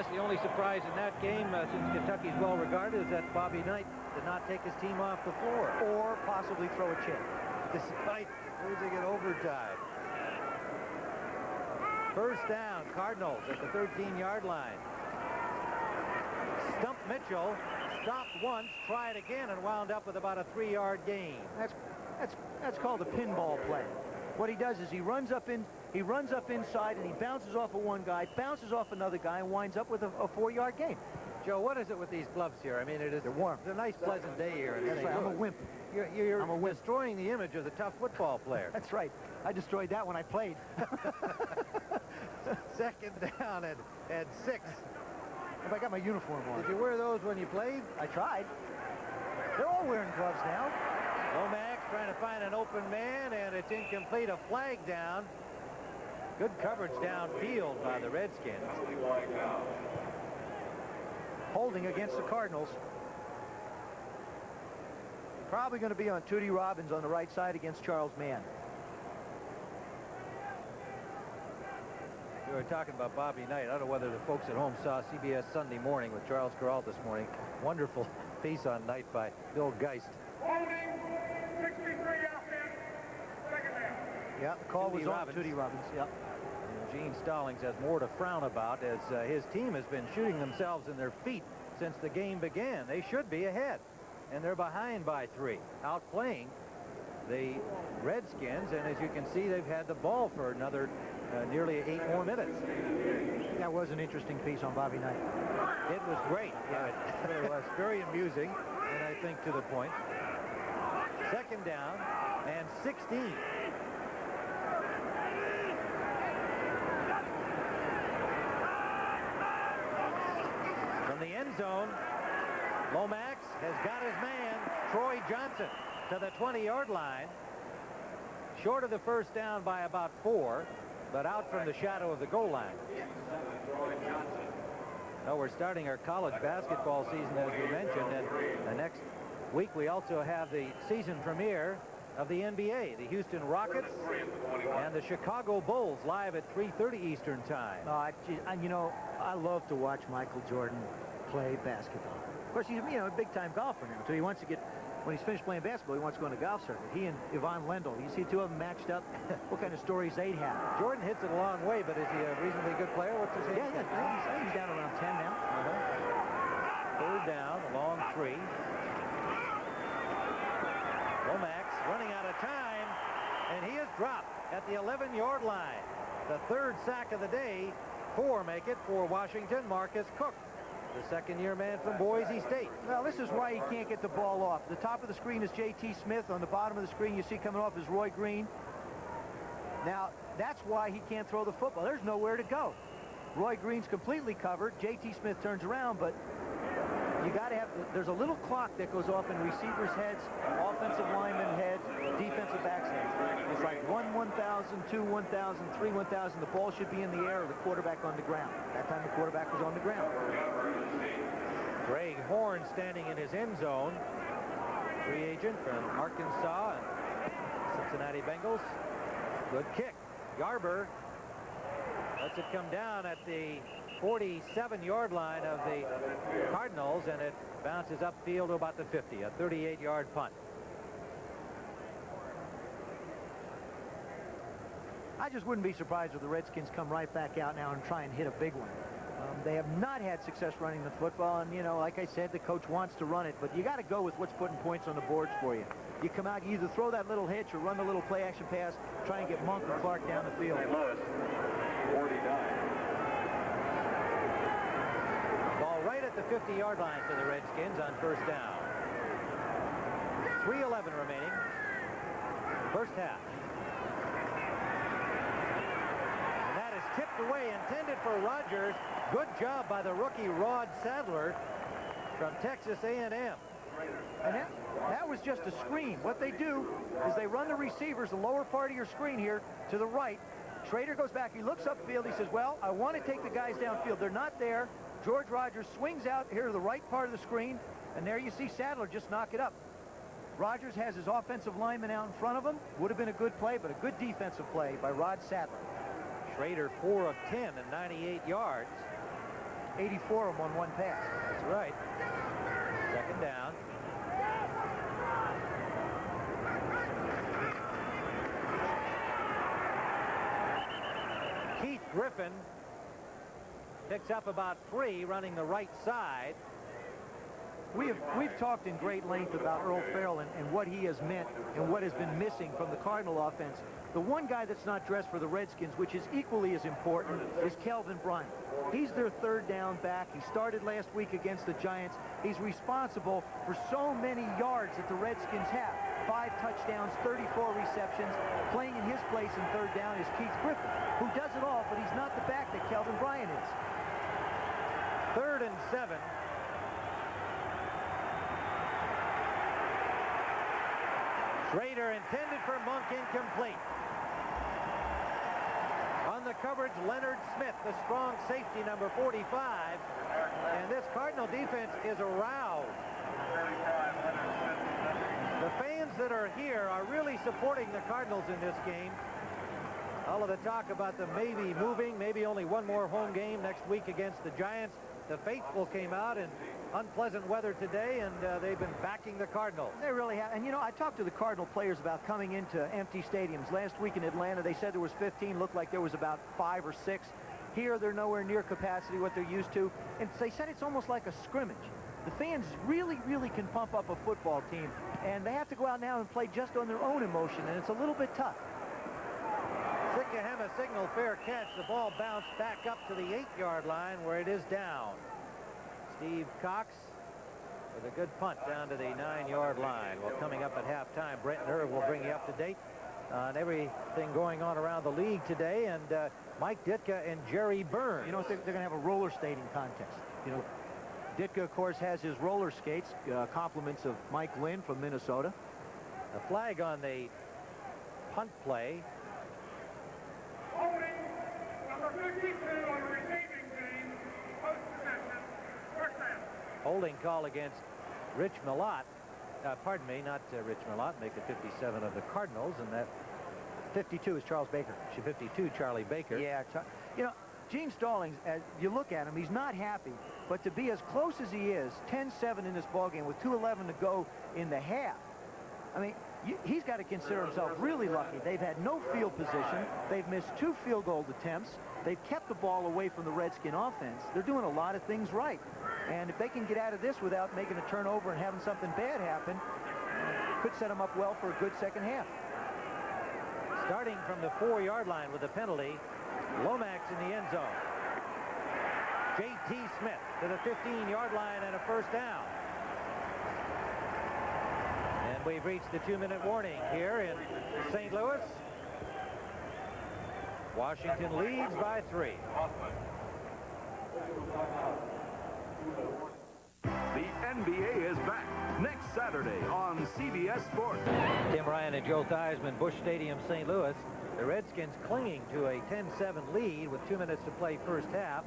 The only surprise in that game, since Kentucky's well regarded, is that Bobby Knight did not take his team off the floor. Or possibly throw a chip. Despite losing in overtime. First down, Cardinals at the 13-yard line. Stump Mitchell stopped once, tried again, and wound up with about a 3-yard gain. That's called a pinball play. What he does is he runs up inside and he bounces off of one guy, bounces off another guy, and winds up with a 4-yard gain. Joe, what is it with these gloves here? I mean, They're warm. It's a nice, pleasant day here. That's right. I'm a wimp. You're destroying the image of the tough football player. That's right. I destroyed that when I played. Second down at 6. If I got my uniform on. Did you wear those when you played? I tried. They're all wearing gloves now. Lomax trying to find an open man, and it's incomplete. A flag down. Good coverage downfield by the Redskins. Holding against the Cardinals. Probably going to be on Tootie Robbins on the right side against Charles Mann. We were talking about Bobby Knight. I don't know whether the folks at home saw CBS Sunday Morning with Charles Corral this morning. Wonderful piece on Knight by Bill Geist. Yeah, the call was on Tootie Robbins. Yeah. Gene Stallings has more to frown about as his team has been shooting themselves in their feet since the game began. They should be ahead, and they're behind by 3, outplaying the Redskins. And as you can see, they've had the ball for another nearly 8 more minutes. That was an interesting piece on Bobby Knight. It was great. Yeah, it really was. Very amusing, and I think to the point. Second down and 16. From the end zone, Lomax has got his man, Troy Johnson, to the 20-yard line. Short of the first down by about 4, but out from the shadow of the goal line. Well, we're starting our college basketball season, as we mentioned, and the next week we also have the season premiere of the NBA, the Houston Rockets and the Chicago Bulls, live at 3:30 Eastern time. You know, I love to watch Michael Jordan play basketball. Of course, he's a big-time golfer now, so he wants to get, when he's finished playing basketball, he wants to go on the golf circuit. He and Yvonne Lendl, you see 2 of them matched up, what kind of stories they'd have. Jordan hits it a long way, but is he a reasonably good player? What's his age? Yeah, he's down around 10 now. Third down, a long 3. Lomax running out of time, and he is dropped at the 11-yard line. The 3rd sack of the day. 4 make it for Washington. Marcus Cook, the second-year man from Boise State. Well, this is why he can't get the ball off. The top of the screen is J.T. Smith. On the bottom of the screen you see coming off is Roy Green. Now, that's why he can't throw the football. There's nowhere to go. Roy Green's completely covered. J.T. Smith turns around, but you got to have, there's a little clock that goes off in receivers' heads, offensive linemen' heads, defensive backs' heads. It's like 1, 1,000, 2, 1,000, 3, 1,000. The ball should be in the air or the quarterback on the ground. That time the quarterback was on the ground. Greg Horn standing in his end zone. Free agent from Arkansas and Cincinnati Bengals. Good kick. Garber lets it come down at the 47-yard line of the Cardinals, and it bounces upfield to about the 50, a 38-yard punt. I just wouldn't be surprised if the Redskins come right back out now and try and hit a big one. They have not had success running the football, and, you know, like I said, the coach wants to run it, but you got to go with what's putting points on the boards for you. You come out, you either throw that little hitch or run the little play-action pass, try and get Monk or Clark down the field. Ball right at the 50-yard line for the Redskins on first down. 3:11 remaining. First half. And that is tipped away, intended for Rogers. Good job by the rookie Rod Sadler from Texas A&M. And that was just a screen. What they do is they run the receivers, the lower part of your screen here, to the right. Schroeder goes back. He looks upfield. He says, well, I want to take the guys downfield. They're not there. George Rogers swings out here to the right part of the screen, and there you see Sadler just knock it up. Rogers has his offensive lineman out in front of him. Would have been a good play, but a good defensive play by Rod Sadler. Schroeder 4 of 10 and 98 yards. 84 of them on one pass. That's right. Second down. Keith Griffin picks up about 3 running the right side. We've talked in great length about Earl Farrell and what he has meant and what has been missing from the Cardinal offense. The one guy that's not dressed for the Redskins, which is equally as important, is Kelvin Bryant. He's their third down back. He started last week against the Giants. He's responsible for so many yards that the Redskins have. 5 touchdowns, 34 receptions. Playing in his place in third down is Keith Griffin, who does it all, but he's not the back that Kelvin Bryant is. 3rd and 7. Schroeder intended for Monk, incomplete. On the coverage, Leonard Smith, the strong safety, number 45. And this Cardinal defense is aroused. The fans that are here are really supporting the Cardinals in this game. All of the talk about them maybe moving, maybe only one more home game next week against the Giants. The faithful came out in unpleasant weather today, and they've been backing the Cardinals. They really have. And, you know, I talked to the Cardinal players about coming into empty stadiums. Last week in Atlanta, they said there was 15. Looked like there was about 5 or 6. Here, they're nowhere near capacity, what they're used to. And they said it's almost like a scrimmage. The fans really, really can pump up a football team. And they have to go out now and play just on their own emotion, and it's a little bit tough. Sikahema signal fair catch. The ball bounced back up to the 8-yard line where it is down. Steve Cox with a good punt down to the 9-yard line. Well, coming up at halftime, Brent and Irv will bring you up to date on everything going on around the league today. And Mike Ditka and Jerry Burns. You know, they're going to have a roller skating contest. You know, Ditka, of course, has his roller skates, compliments of Mike Lynn from Minnesota. A flag on the punt play. Holding number 52 on the receiving team, post-possession, first down. Holding call against Rich Millott. Pardon me, not Rich Millott, make it 57 of the Cardinals, and that 52 is Charles Baker. 52, Charlie Baker. Yeah, you know, Gene Stallings, as you look at him, he's not happy, but to be as close as he is, 10-7 in this ballgame with 2:11 to go in the half, I mean, he's got to consider himself really lucky. They've had no field position. They've missed 2 field goal attempts. They've kept the ball away from the Redskin offense. They're doing a lot of things right. And if they can get out of this without making a turnover and having something bad happen, could set them up well for a good second half. Starting from the 4-yard line with a penalty, Lomax in the end zone. J.T. Smith to the 15-yard line and a first down. And we've reached the 2-minute warning here in St. Louis. Washington leads by 3. The NBA is back next Saturday on CBS Sports. Tim Ryan and Joe Theismann, Busch Stadium, St. Louis. The Redskins clinging to a 10-7 lead with 2 minutes to play first half.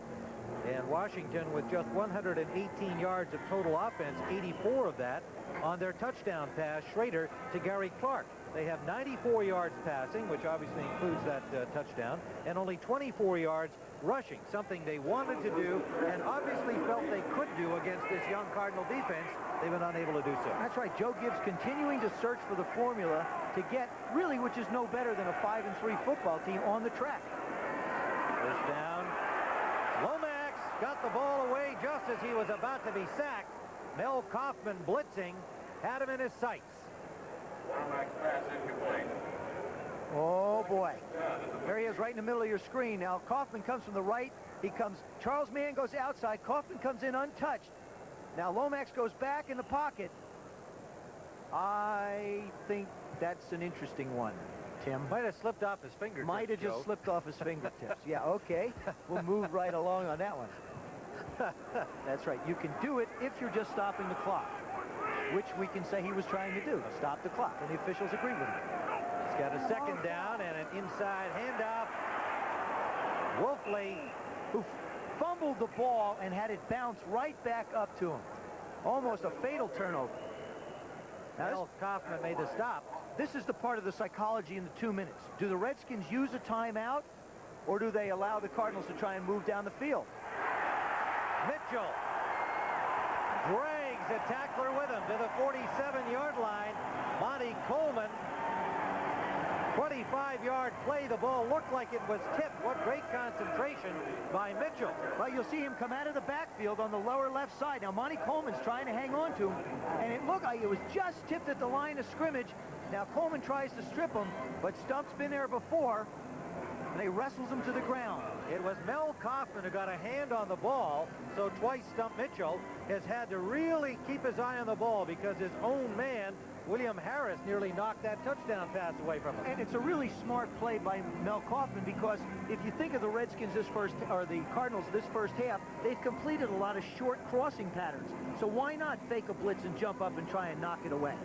And Washington with just 118 yards of total offense, 84 of that on their touchdown pass, Schroeder to Gary Clark. They have 94 yards passing, which obviously includes that touchdown, and only 24 yards rushing, something they wanted to do and obviously felt they could do against this young Cardinal defense. They've been unable to do so. That's right. Joe Gibbs continuing to search for the formula to get, really, which is no better than a 5-3 football team on the track. First down. Lomax got the ball away just as he was about to be sacked. Mel Kaufman blitzing, had him in his sights. Lomax pass incomplete. Oh, boy. There he is right in the middle of your screen. Now, Kaufman comes from the right. Charles Mann goes outside. Kaufman comes in untouched. Now, Lomax goes back in the pocket. I think that's an interesting one, Tim. Might have slipped off his fingertips. Might have just slipped off his fingertips. Yeah, okay. We'll move right along on that one. That's right. You can do it if you're just stopping the clock, which we can say he was trying to do. Stop the clock, and the officials agree with him. He's got a second down and an inside handoff. Wolfley, who fumbled the ball and had it bounce right back up to him. Almost a fatal turnover. Now, Mel Kaufman made the stop. This is the part of the psychology in the 2 minutes. Do the Redskins use a timeout, or do they allow the Cardinals to try and move down the field? Mitchell drags a tackler with him to the 47-yard line. Monty Coleman, 25-yard play. The ball looked like it was tipped. What great concentration by Mitchell. Well, you'll see him come out of the backfield on the lower left side. Now, Monty Coleman's trying to hang on to him, and it looked like it was just tipped at the line of scrimmage. Now, Coleman tries to strip him, but Stump's been there before, and he wrestles him to the ground. It was Mel Kaufman who got a hand on the ball, so twice Stump Mitchell has had to really keep his eye on the ball because his own man, William Harris, nearly knocked that touchdown pass away from him. And it's a really smart play by Mel Kaufman, because if you think of the Redskins or the Cardinals this first half, they've completed a lot of short crossing patterns. So why not fake a blitz and jump up and try and knock it away?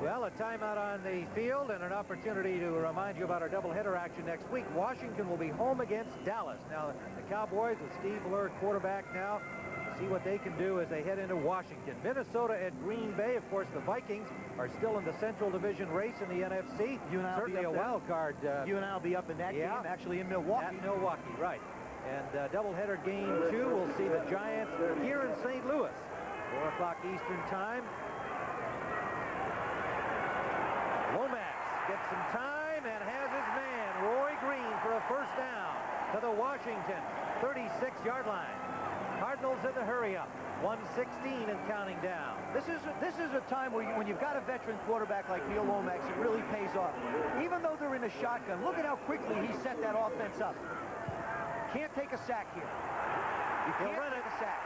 Well, a timeout on the field and an opportunity to remind you about our doubleheader action next week. Washington will be home against Dallas. Now, the Cowboys with Steve Blur at quarterback now. See what they can do as they head into Washington. Minnesota at Green Bay. Of course, the Vikings are still in the Central Division race in the NFC. Certainly a wild card. You and I will be up in that game, actually in Milwaukee. At Milwaukee, right. And doubleheader game 2, we'll see the Giants here in St. Louis. 4 o'clock Eastern time. Lomax gets some time and has his man, Roy Green, for a first down to the Washington 36-yard line. Cardinals in the hurry-up. 1:16 and counting down. This is a time where when you've got a veteran quarterback like Neil Lomax, it really pays off. Even though they're in a shotgun, look at how quickly he set that offense up. Can't take a sack here. You can't take a sack.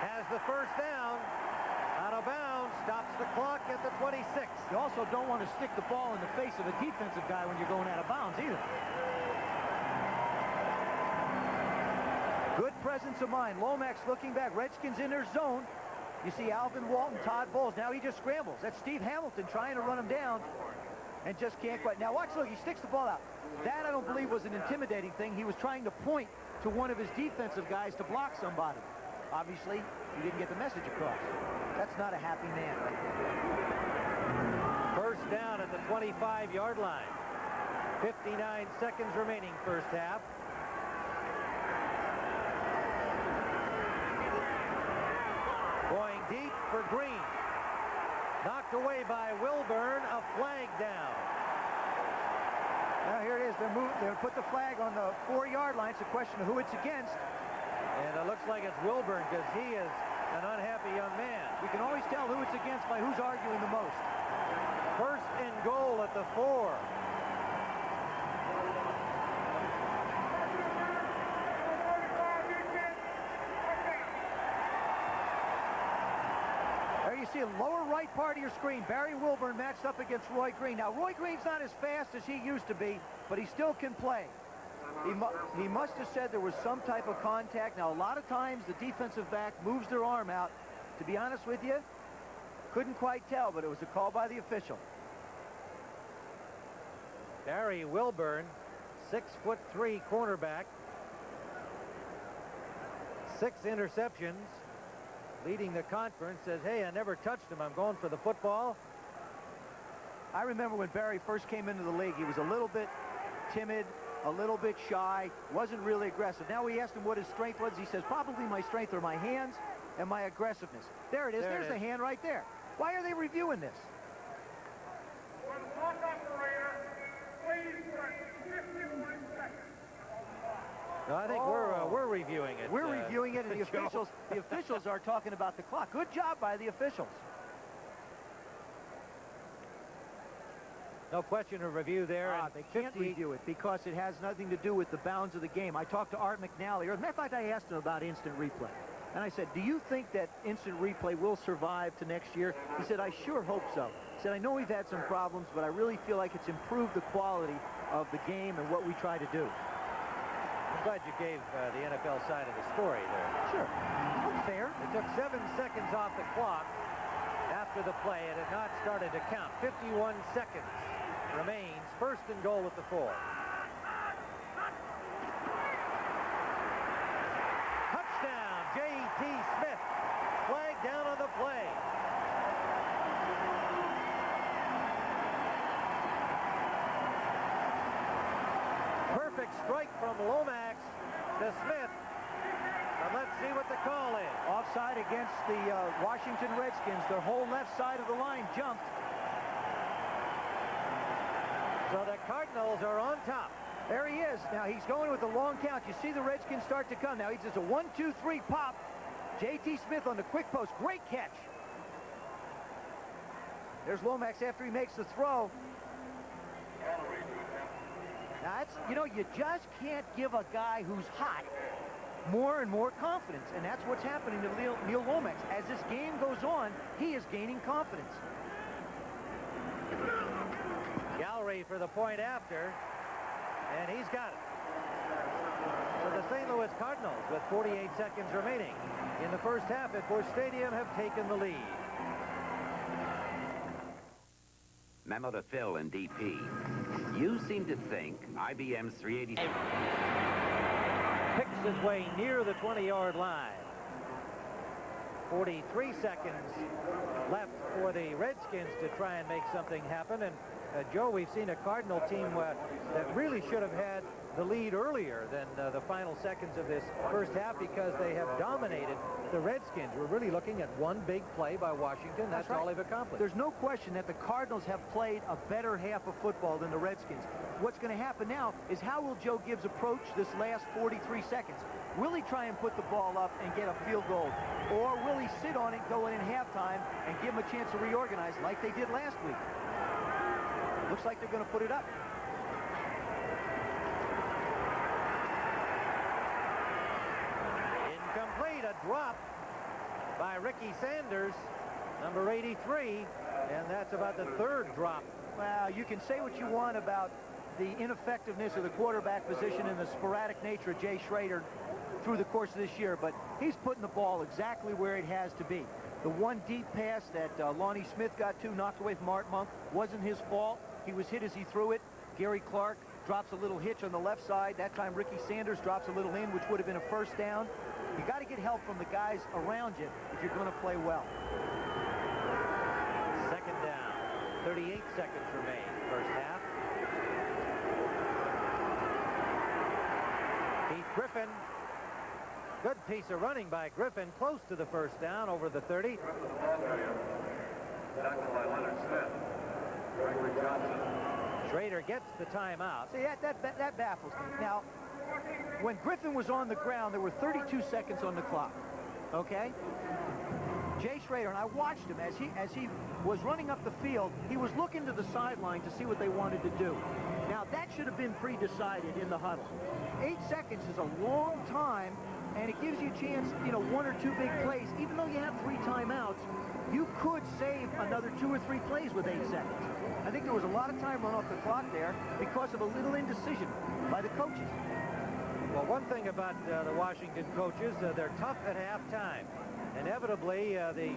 Has the first down. Out of bounds, stops the clock at the 26. You also don't want to stick the ball in the face of a defensive guy when you're going out of bounds either. Good presence of mind. Lomax looking back. Redskins in their zone. You see Alvin Walton, Todd Bowles. Now he just scrambles. That's Steve Hamilton trying to run him down and just can't quite. Now watch, look, he sticks the ball out. That, I don't believe, was an intimidating thing. He was trying to point to one of his defensive guys to block somebody. Obviously, he didn't get the message across. That's not a happy man right there. First down at the 25-yard line. 59 seconds remaining first half. Going deep for Green. Knocked away by Wilburn. A flag down. Now here it is. They'll put the flag on the 4-yard line. It's a question of who it's against. And it looks like it's Wilburn because he is an unhappy young man. We can always tell who it's against by who's arguing the most. First and goal at the 4. There you see a lower right part of your screen. Barry Wilburn matched up against Roy Green. Now, Roy Green's not as fast as he used to be, but he still can play. He must have said there was some type of contact. Now, a lot of times the defensive back moves their arm out. To be honest with you, couldn't quite tell, but it was a call by the official. Barry Wilburn, 6'3" cornerback. 6 interceptions. Leading the conference, says, hey, I never touched him. I'm going for the football. I remember when Barry first came into the league, he was a little bit timid, a little bit shy, wasn't really aggressive. Now we asked him what his strength was. He says, probably my strength are my hands and my aggressiveness. There it is. There's the hand right there. Why are they reviewing this? For the clock operator, please press 51 seconds. No, I think we're reviewing it. We're reviewing it, and the officials are talking about the clock. Good job by the officials. No question of review there. They can't review it because it has nothing to do with the bounds of the game. I talked to Art McNally. As a matter of fact, I asked him about instant replay. And I said, do you think that instant replay will survive to next year? He said, I sure hope so. He said, I know we've had some problems, but I really feel like it's improved the quality of the game and what we try to do. I'm glad you gave the NFL side of the story there. Sure. That's fair. It took 7 seconds off the clock after the play. It had not started to count. 51 seconds remains. First and goal at the 4. Touchdown, J.T. Smith. Flag down on the play. Perfect strike from Lomax. to Smith. But let's see what the call is. Offside against the Washington Redskins. Their whole left side of the line jumped. So the Cardinals are on top. There he is. Now he's going with the long count. You see the Redskins start to come. Now he's just a 1-2-3 pop. J.T. Smith on the quick post. Great catch. There's Lomax after he makes the throw. Now that's, you know, you just can't give a guy who's hot more and more confidence, and that's what's happening to Neil Lomax. As this game goes on, he is gaining confidence. Gallery for the point after, and he's got it. So the St. Louis Cardinals, with 48 seconds remaining in the first half at Busch Stadium, have taken the lead. Memo to Phil and DP. You seem to think IBM's 380... Picks his way near the 20-yard line. 43 seconds left for the Redskins to try and make something happen. And Joe, we've seen a Cardinal team that really should have had the lead earlier than the final seconds of this first half, because they have dominated the Redskins. We're really looking at one big play by Washington. That's right. all they've accomplished. There's no question that the Cardinals have played a better half of football than the Redskins. What's going to happen now is, how will Joe Gibbs approach this last 43 seconds? Will he try and put the ball up and get a field goal? Or will he sit on it going in halftime and give them a chance to reorganize like they did last week? Looks like they're going to put it up. Incomplete, a drop by Ricky Sanders, number 83, and that's about the third drop. Well, you can say what you want about the ineffectiveness of the quarterback position and the sporadic nature of Jay Schroeder through the course of this year, but he's putting the ball exactly where it has to be. The one deep pass that Lonnie Smith got to, knocked away from Art Monk, wasn't his fault. He was hit as he threw it. Gary Clark drops a little hitch on the left side. That time Ricky Sanders drops a little in, which would have been a first down. You got to get help from the guys around you if you're going to play well. Second down. 38 seconds remain, first half. Keith Griffin. Good piece of running by Griffin, close to the first down, over the 30. Schroeder gets the timeout. See, that baffles me. Now, when Griffin was on the ground, there were 32 seconds on the clock. Okay? Jay Schroeder, and I watched him as he was running up the field, he was looking to the sideline to see what they wanted to do. Now, that should have been pre-decided in the huddle. 8 seconds is a long time, and it gives you a chance, you know, 1 or 2 big plays. Even though you have 3 timeouts, you could save another 2 or 3 plays with 8 seconds. I think there was a lot of time run off the clock there because of a little indecision by the coaches. Well, one thing about the Washington coaches, they're tough at halftime. Inevitably, the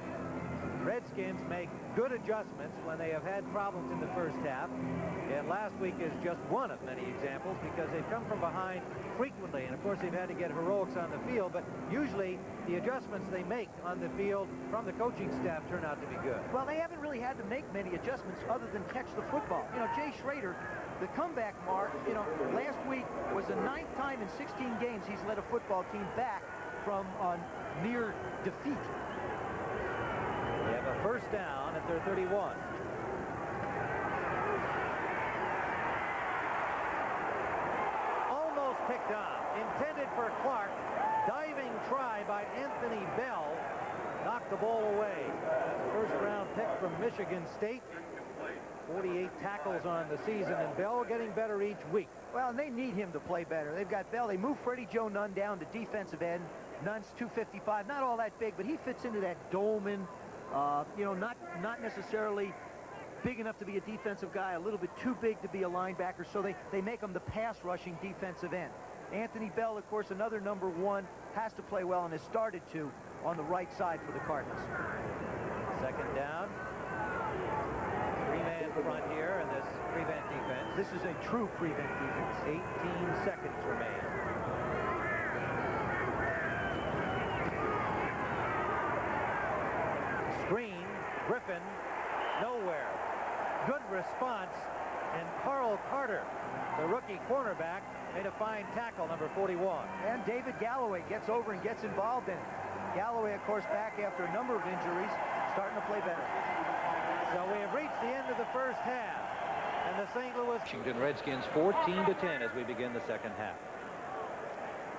Redskins make good adjustments when they have had problems in the first half. And last week is just one of many examples, because they've come from behind frequently. And, of course, they've had to get heroics on the field. But usually the adjustments they make on the field from the coaching staff turn out to be good. Well, they haven't really had to make many adjustments other than catch the football. You know, Jay Schroeder, the comeback mark, you know, last week was the 9th time in 16 games he's led a football team back from near defeat. They have a first down at their 31. Almost picked off. Intended for Clark. Diving try by Anthony Bell. Knocked the ball away. First round pick from Michigan State. 48 tackles on the season, and Bell getting better each week. Well, they need him to play better. They've got Bell. They moved Freddie Joe Nunn down to defensive end. Nunn's 255, not all that big, but he fits into that Dolman, you know, not necessarily big enough to be a defensive guy, a little bit too big to be a linebacker, so they make him the pass-rushing defensive end. Anthony Bell, of course, another number 1, has to play well and has started to on the right side for the Cardinals. Second down. 3-man front here in this prevent defense. This is a true prevent defense. 18 seconds remain. Screen, Griffin, nowhere. Good response, and Carl Carter, the rookie cornerback, made a fine tackle, number 41. And David Galloway gets over and gets involved in it. Galloway, of course, back after a number of injuries, starting to play better. So we have reached the end of the first half. And the St. Louis Washington Redskins 14-10 as we begin the second half.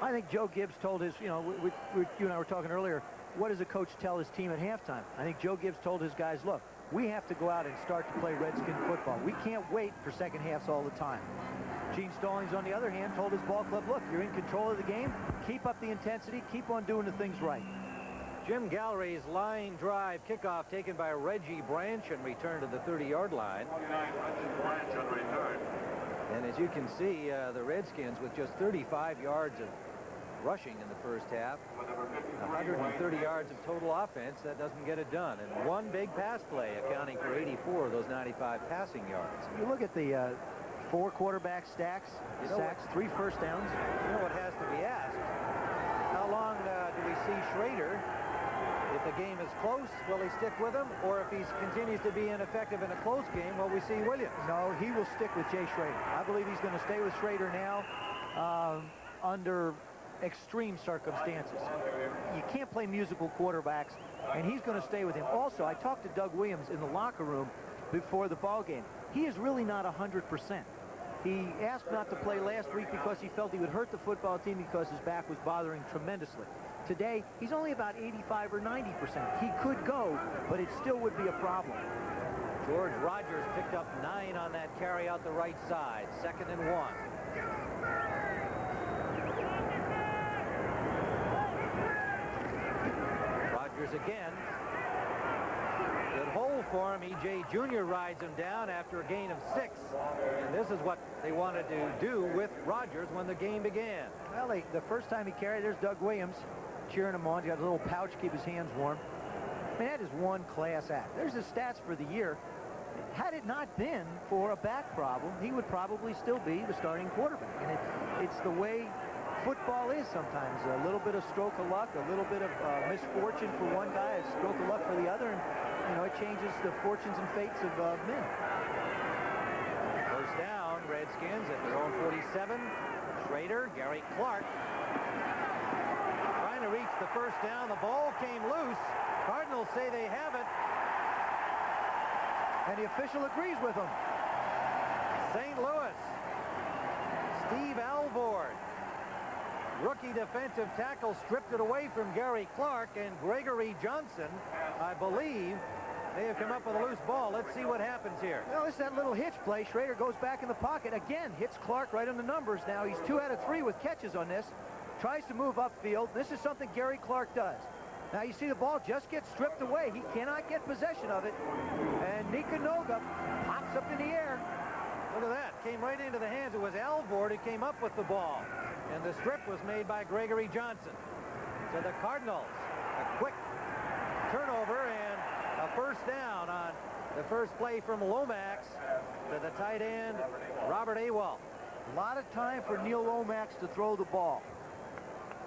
I think Joe Gibbs told his, you know, you and I were talking earlier, what does a coach tell his team at halftime? I think Joe Gibbs told his guys, look, we have to go out and start to play Redskin football. We can't wait for second halves all the time. Gene Stallings, on the other hand, told his ball club, look, you're in control of the game. Keep up the intensity. Keep on doing the things right. Jim Gallery's line drive kickoff taken by Reggie Branch and returned to the 30-yard line. 29, Reggie Branch on return. And as you can see, the Redskins with just 35 yards of rushing in the first half, 130 yards of total offense, that doesn't get it done. And one big pass play accounting for 84 of those 95 passing yards. You look at the 4 quarterback sacks, 3 first downs. You know what has to be asked? How long do we see Schroeder? If the game is close, will he stick with him? Or if he continues to be ineffective in a close game, will we see Williams? No, he will stick with Jay Schroeder. I believe he's going to stay with Schroeder now under extreme circumstances. You can't play musical quarterbacks, and he's going to stay with him. Also, I talked to Doug Williams in the locker room before the ball game. He is really not 100%. He asked not to play last week because he felt he would hurt the football team because his back was bothering tremendously. Today, he's only about 85 or 90%. He could go, but it still would be a problem. George Rogers picked up 9 on that carry out the right side. 2nd and 1. Rogers again. Good hold for him. E.J. Jr. rides him down after a gain of 6. And this is what they wanted to do with Rogers when the game began. Well, the first time he carried, there's Doug Williams cheering him on. He's got a little pouch to keep his hands warm. I mean, that is one class act. There's the stats for the year. Had it not been for a back problem, he would probably still be the starting quarterback. And it's the way football is sometimes. A little bit of stroke of luck, a little bit of misfortune for one guy, a stroke of luck for the other, and you know, it changes the fortunes and fates of men. First down, Redskins at their own 47. Schroeder, Gary Clark trying to reach the first down. The ball came loose. Cardinals say they have it. And the official agrees with him. St. Louis. Steve Alvord. Rookie defensive tackle stripped it away from Gary Clark, and Gregory Johnson, I believe, they have come up with a loose ball. Let's see what happens here. Well, it's that little hitch play. Schroeder goes back in the pocket. Again, hits Clark right on the numbers. Now he's 2 out of 3 with catches on this. Tries to move upfield. This is something Gary Clark does. Now you see the ball just gets stripped away. He cannot get possession of it. And Nika Noga pops up in the air. Look at that. Came right into the hands. It was Alvord who came up with the ball. And the strip was made by Gregory Johnson. So the Cardinals, a quick turnover and a first down on the first play from Lomax to the tight end, Robert Awalt. A lot of time for Neil Lomax to throw the ball.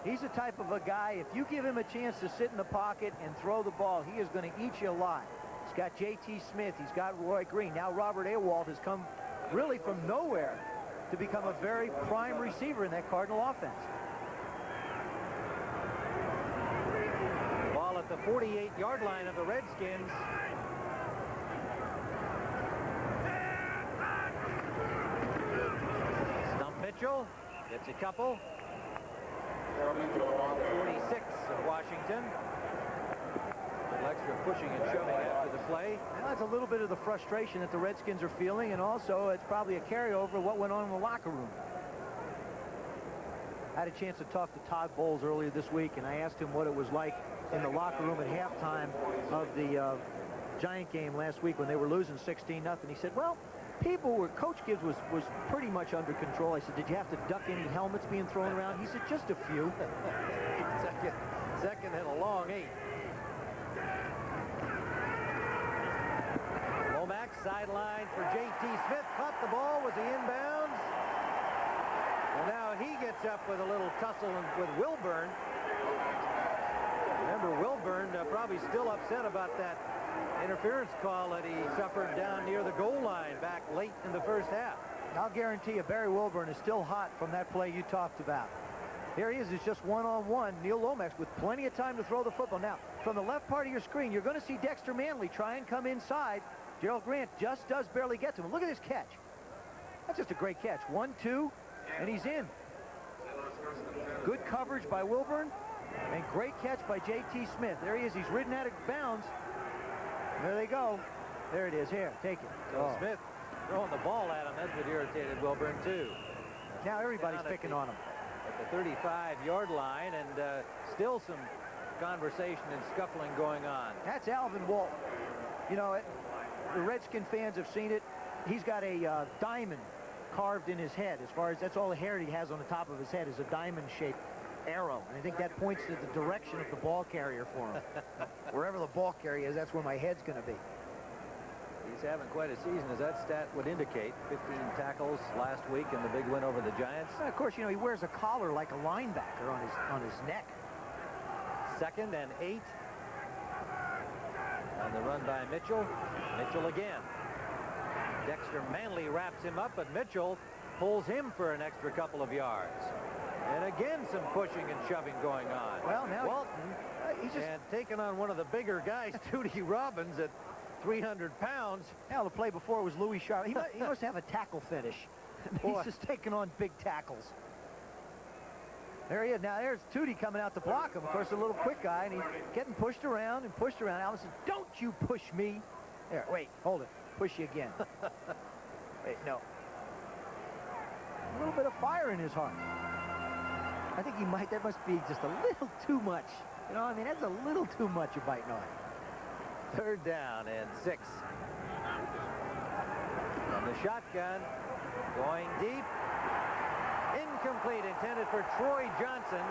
He's the type of a guy, if you give him a chance to sit in the pocket and throw the ball, he is going to eat you alive. He's got J.T. Smith. He's got Roy Green. Now Robert Awalt has come really from nowhere to become a very prime receiver in that Cardinal offense. Ball at the 48-yard line of the Redskins. Stump Mitchell gets a couple. 46 of Washington. A little extra pushing and shoving after the play. Well, that's a little bit of the frustration that the Redskins are feeling, and also it's probably a carryover of what went on in the locker room. I had a chance to talk to Todd Bowles earlier this week, and I asked him what it was like in the locker room at halftime of the Giant game last week when they were losing 16-0. He said, well, Coach Gibbs was pretty much under control. I said, did you have to duck any helmets being thrown around? He said, just a few. second and a long 8. Lomax sideline for J.T. Smith. Caught the ball. Was he inbounds? And now he gets up with a little tussle with Wilburn. Remember, Wilburn probably still upset about that interference call that he suffered down near the goal line back late in the first half. I'll guarantee you Barry Wilburn is still hot from that play you talked about. Here he is. It's just one-on-one. Neil Lomax with plenty of time to throw the football. Now, from the left part of your screen, you're going to see Dexter Manley try and come inside. Gerald Grant just does barely get to him. Look at this catch. That's just a great catch. 1-2, and he's in. Good coverage by Wilburn, and great catch by J.T. Smith. There he is. He's ridden out of bounds. There they go. There it is. Here, take it. So Smith throwing the ball at him. That's what irritated Wilburn, too. Now everybody's picking on him. At the 35-yard line, and still some conversation and scuffling going on. That's Alvin Walton. You know, the Redskin fans have seen it. He's got a diamond carved in his head. As far as that's all the hair he has on the top of his head is a diamond-shaped arrow. And I think that points to the direction of the ball carrier for him. Wherever the ball carrier is, that's where my head's going to be. He's having quite a season, as that stat would indicate. 15 tackles last week in the big win over the Giants. And of course, you know, he wears a collar like a linebacker on his neck. 2nd and 8. On the run by Mitchell. Mitchell again. Dexter Manley wraps him up, but Mitchell pulls him for an extra couple of yards. And again, some pushing and shoving going on. Well, now Walton he's just taking on one of the bigger guys, Tootie Robbins, at 300 pounds. Now, the play before was Louis Sharp. He must have a tackle fetish. He's just taking on big tackles. There he is. Now, there's Tootie coming out to block him. Of course, a little quick guy, and he's getting pushed around and pushed around. Alvin says, "Don't you push me." There, wait, hold it. Push you again. Wait, no. A little bit of fire in his heart. I think he might. That must be just a little too much. You know, I mean, that's a little too much you're biting on. 3rd down and 6. From the shotgun, going deep. Incomplete, intended for Troy Johnson.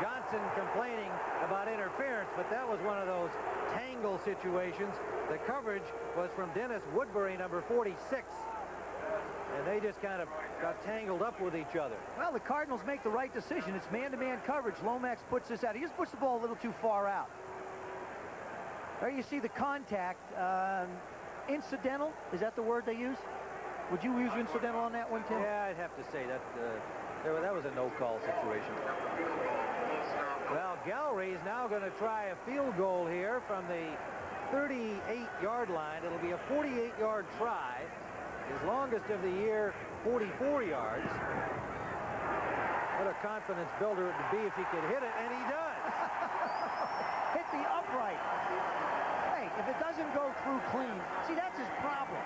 Johnson complaining about interference, but that was one of those tangle situations. The coverage was from Dennis Woodbury, number 46. And they just kind of got tangled up with each other. Well, the Cardinals make the right decision. It's man-to-man coverage. Lomax puts this out. He just puts the ball a little too far out. There you see the contact. Incidental, is that the word they use? Would you use incidental on that one, Tim? Yeah, I'd have to say that that was a no-call situation. Well, Gallery is now going to try a field goal here from the 38-yard line. It'll be a 48-yard try. His longest of the year, 44 yards. What a confidence builder it would be if he could hit it, and he does. Hit the upright. Hey, if it doesn't go through clean, see, that's his problem.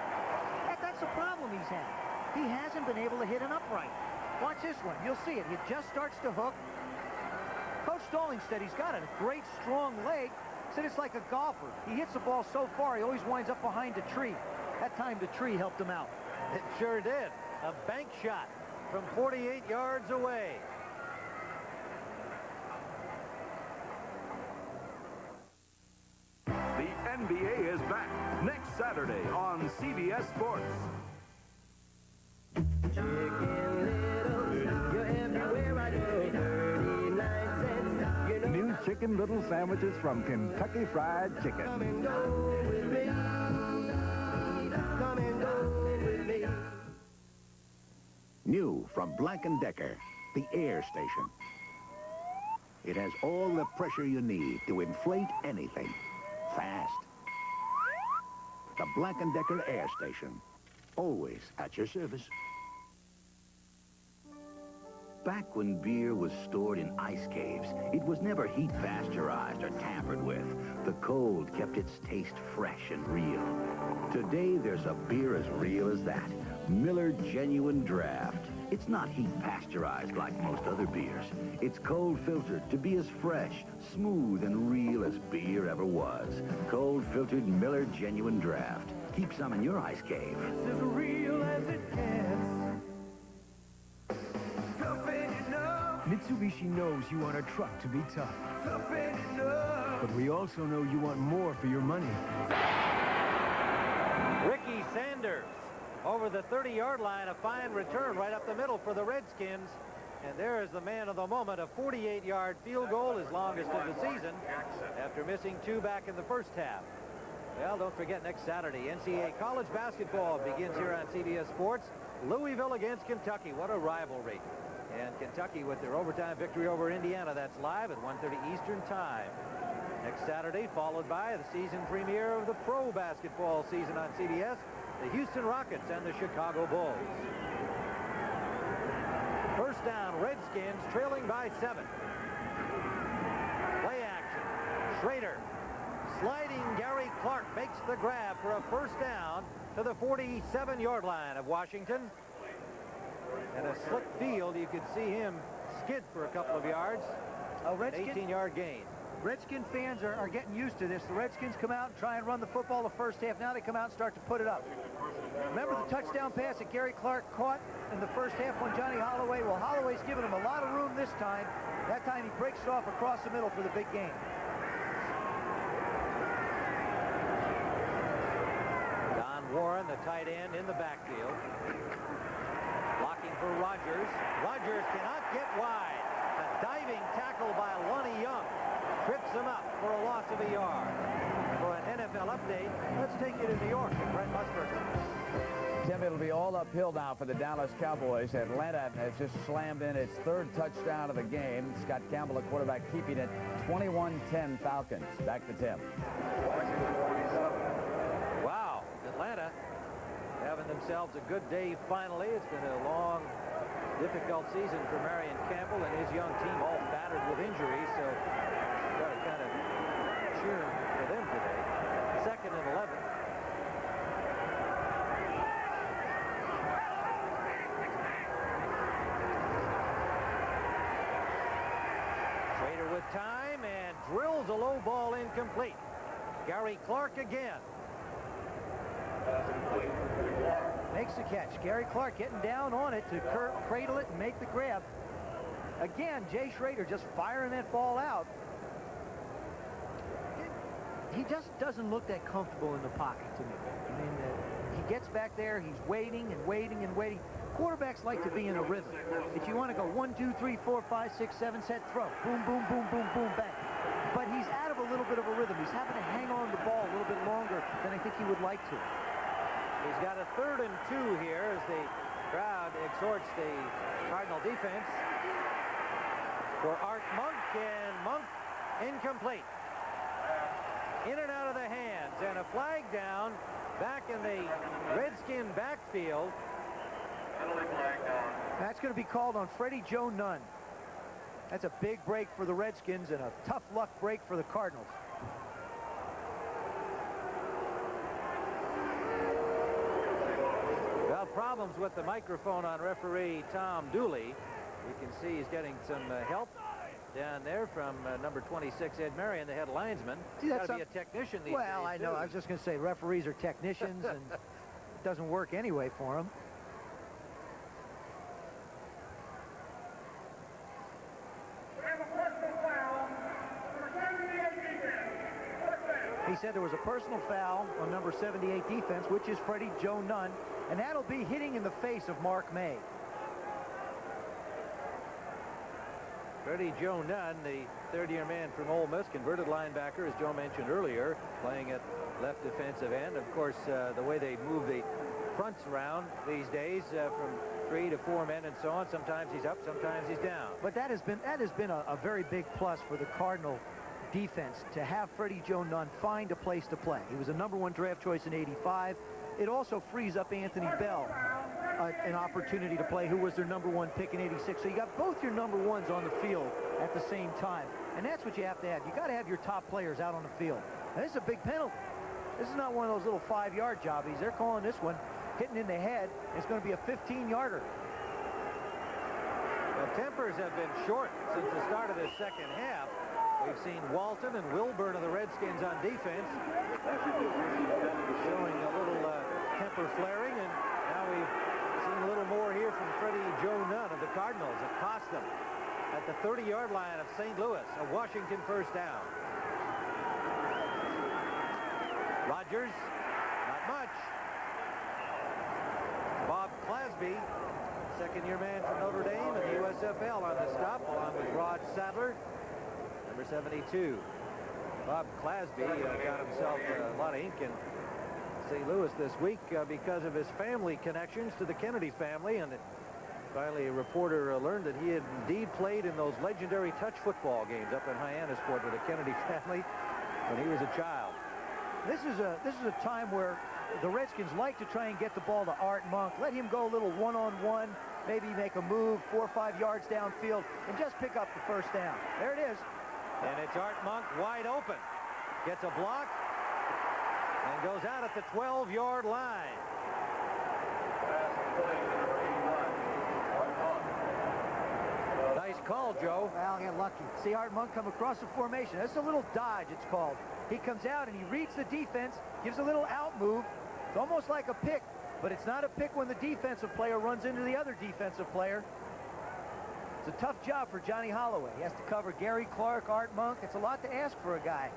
That's the problem he's had. He hasn't been able to hit an upright. Watch this one. You'll see it. It just starts to hook. Coach Stalling said he's got a great, strong leg. Said it's like a golfer. He hits the ball so far, he always winds up behind a tree. That time the tree helped him out. It sure did. A bank shot from 48 yards away. The NBA is back next Saturday on CBS Sports. New Chicken Little sandwiches from Kentucky Fried Chicken. Come and go with me. Come and go with me. New from Black & Decker, the Air Station. It has all the pressure you need to inflate anything fast. The Black & Decker Air Station, always at your service. Back when beer was stored in ice caves, it was never heat pasteurized or tampered with. The cold kept its taste fresh and real. Today, there's a beer as real as that. Miller Genuine Draft. It's not heat pasteurized like most other beers. It's cold filtered to be as fresh, smooth, and real as beer ever was. Cold filtered Miller Genuine Draft. Keep some in your ice cave. It's as real as it gets. Mitsubishi knows you want a truck to be tough. Tough enough. But we also know you want more for your money. Ricky Sanders over the 30-yard line. A fine return right up the middle for the Redskins. And there is the man of the moment. A 48-yard field goal, his longest of the season, after missing 2 back in the first half. Well, don't forget, next Saturday, NCAA college basketball begins here on CBS Sports. Louisville against Kentucky. What a rivalry. And Kentucky with their overtime victory over Indiana. That's live at 1:30 Eastern Time. Next Saturday, followed by the season premiere of the pro basketball season on CBS, the Houston Rockets and the Chicago Bulls. First down, Redskins trailing by 7. Play action. Schroeder. Sliding Gary Clark makes the grab for a first down to the 47-yard line of Washington. And a slick field, you could see him skid for a couple of yards. A 18-yard gain. Redskin fans are getting used to this. The Redskins come out and try and run the football the first half. Now they come out and start to put it up. Remember the touchdown pass that Gary Clark caught in the first half on Johnny Holloway? Well, Holloway's given him a lot of room this time. That time he breaks it off across the middle for the big game. Don Warren, the tight end, in the backfield. Blocking for Rogers. Rogers cannot get wide. A diving tackle by Lonnie Young trips him up for a loss of a yard. For an NFL update, let's take you to New York with Brent Musburger. Tim, it'll be all uphill now for the Dallas Cowboys. Atlanta has just slammed in its 3rd touchdown of the game. Scott Campbell, the quarterback, keeping it 21-10 Falcons. Back to Tim. Wow, Atlanta having themselves a good day finally. It's been a long, difficult season for Marion Campbell and his young team, all battered with injuries, so got to kind of cheer for them today. 2nd and 11. Schroeder with time and drills a low ball incomplete. Gary Clark again. Makes the catch. Gary Clark getting down on it to cradle it and make the grab. Again, Jay Schroeder just firing that ball out. He just doesn't look that comfortable in the pocket to me. I mean, he gets back there, he's waiting and waiting and waiting. Quarterbacks like to be in a rhythm. If you want to go 1, 2, 3, 4, 5, 6, 7, set, throw. Boom, boom, boom, boom, boom, bang. But he's out of a little bit of a rhythm. He's having to hang on to the ball a little bit longer than I think he would like to. He's got a 3rd and 2 here as the crowd exhorts the Cardinal defense for Art Monk, and Monk incomplete. In and out of the hands, and a flag down back in the Redskin backfield. That's going to be called on Freddie Joe Nunn. That's a big break for the Redskins and a tough luck break for the Cardinals. Well, problems with the microphone on referee Tom Dooley. You can see he's getting some help down there from number 26, Ed Marion, the head linesman. He's got to be a technician these days. Well, I know. I was just going to say referees are technicians, and it doesn't work anyway for them. He said there was a personal foul on number 78 defense, which is Freddie Joe Nunn, and that'll be hitting in the face of Mark May. Freddie Joe Nunn, the 3rd-year man from Ole Miss, converted linebacker, as Joe mentioned earlier, playing at left defensive end. Of course, the way they move the fronts around these days from 3 to 4 men and so on. Sometimes he's up, sometimes he's down. But that has been a very big plus for the Cardinal defense to have Freddie Joe Nunn find a place to play. He was a #1 draft choice in '85. It also frees up Anthony Bell an opportunity to play, who was their #1 pick in '86. So you got both your #1s on the field at the same time, and that's what you have to have. You got to have your top players out on the field. Now, this is a big penalty. This is not one of those little 5-yard jobbies. They're calling this one hitting in the head. It's going to be a 15-yarder. Well, tempers have been short since the start of this 2nd half. We've seen Walton and Wilburn of the Redskins on defense showing a little temper flaring, and now we've seen a little more here from Freddie Joe Nunn of the Cardinals. It cost them at the 30-yard line of St. Louis, a Washington first down. Rogers, not much. Bob Clasby, 2nd-year man from Notre Dame and the USFL on the stop, along with Rod Sadler, number 72. Bob Clasby got himself a lot of ink in St. Louis this week because of his family connections to the Kennedy family, and finally a reporter learned that he had indeed played in those legendary touch football games up in Hyannisport with the Kennedy family when he was a child. This is a time where the Redskins like to try and get the ball to Art Monk. Let him go a little one-on-one, maybe make a move 4 or 5 yards downfield, and just pick up the first down. There it is. And it's Art Monk wide open. Gets a block and goes out at the 12-yard line. Nice call, Joe. Well, he got lucky. See Art Monk come across the formation. That's a little dodge, it's called. He comes out and he reads the defense, gives a little out move. It's almost like a pick, but it's not a pick when the defensive player runs into the other defensive player. It's a tough job for Johnny Holloway. He has to cover Gary Clark, Art Monk. It's a lot to ask for a guy.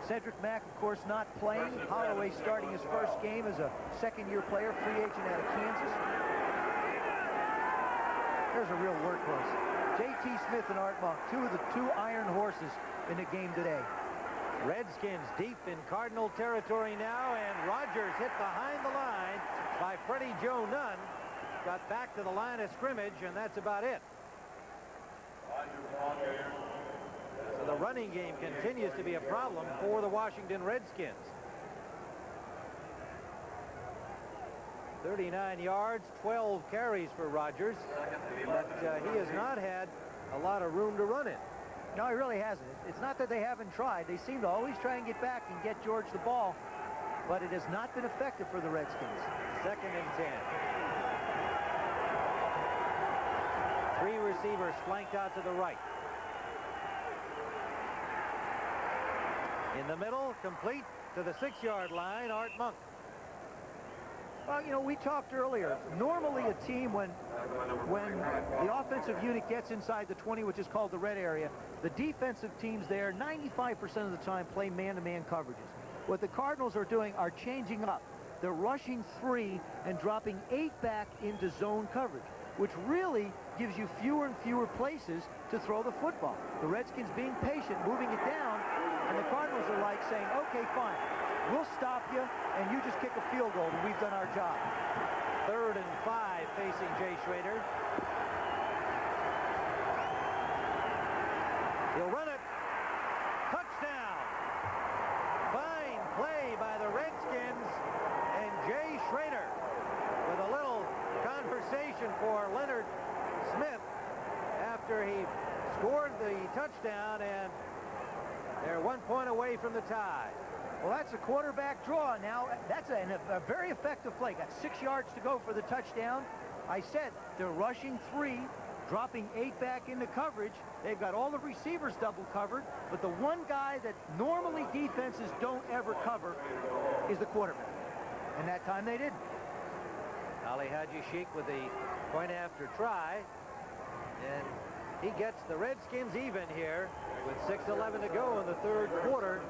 Cedric Mack, of course, not playing. Holloway starting his first game as a second-year player, free agent out of Kansas. There's a real workhorse. J.T. Smith and Art Monk, two of the two iron horses in the game today. Redskins deep in Cardinal territory now, and Rodgers hit behind the line by Freddie Joe Nunn. Got back to the line of scrimmage, and that's about it. So the running game continues to be a problem for the Washington Redskins. 39 yards, 12 carries for Rodgers, but he has not had a lot of room to run in. No, he really hasn't. It's not that they haven't tried. They seem to always try and get back and get George the ball, but it has not been effective for the Redskins. 2nd and 10. 3 receivers flanked out to the right. In the middle, complete to the 6-yard line, Art Monk. Well, you know, we talked earlier. Normally a team, when the offensive unit gets inside the 20, which is called the red area, the defensive teams there 95% of the time play man-to-man coverages. What the Cardinals are doing are changing up. They're rushing 3 and dropping 8 back into zone coverage, which really gives you fewer and fewer places to throw the football. The Redskins being patient, moving it down, and the Cardinals are like saying, okay, fine. We'll stop you, and you just kick a field goal, and we've done our job. 3rd and 5 facing Jay Schroeder. He'll run it. Touchdown. Fine play by the Redskins, and Jay Schroeder with a little conversation for Leonard Smith after he scored the touchdown, and they're 1 point away from the tie. Well, that's a quarterback draw now. That's a very effective play. Got 6 yards to go for the touchdown. I said they're rushing 3, dropping 8 back into coverage. They've got all the receivers double covered, but the one guy that normally defenses don't ever cover is the quarterback. And that time they didn't. Ali Haji Sheikh with the point after try, and he gets the Redskins even here with 6:11 to go in the 3rd quarter.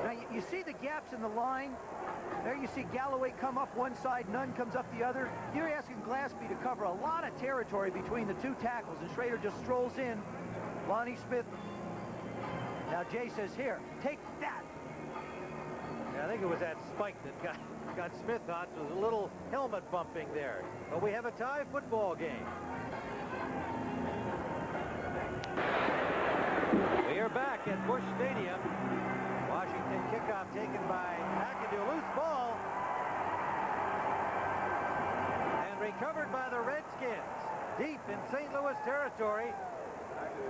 Now, you see the gaps in the line. There you see Galloway come up one side, Nunn comes up the other. You're asking Glaspie to cover a lot of territory between the 2 tackles, and Schroeder just strolls in. Lonnie Smith. Now Jay says, here, take that. Yeah, I think it was that spike that got Smith on. It was a little helmet bumping there. But we have a tie football game. We are back at Busch Stadium. Washington kickoff taken by McAdoo. Loose ball. And recovered by the Redskins. Deep in St. Louis territory.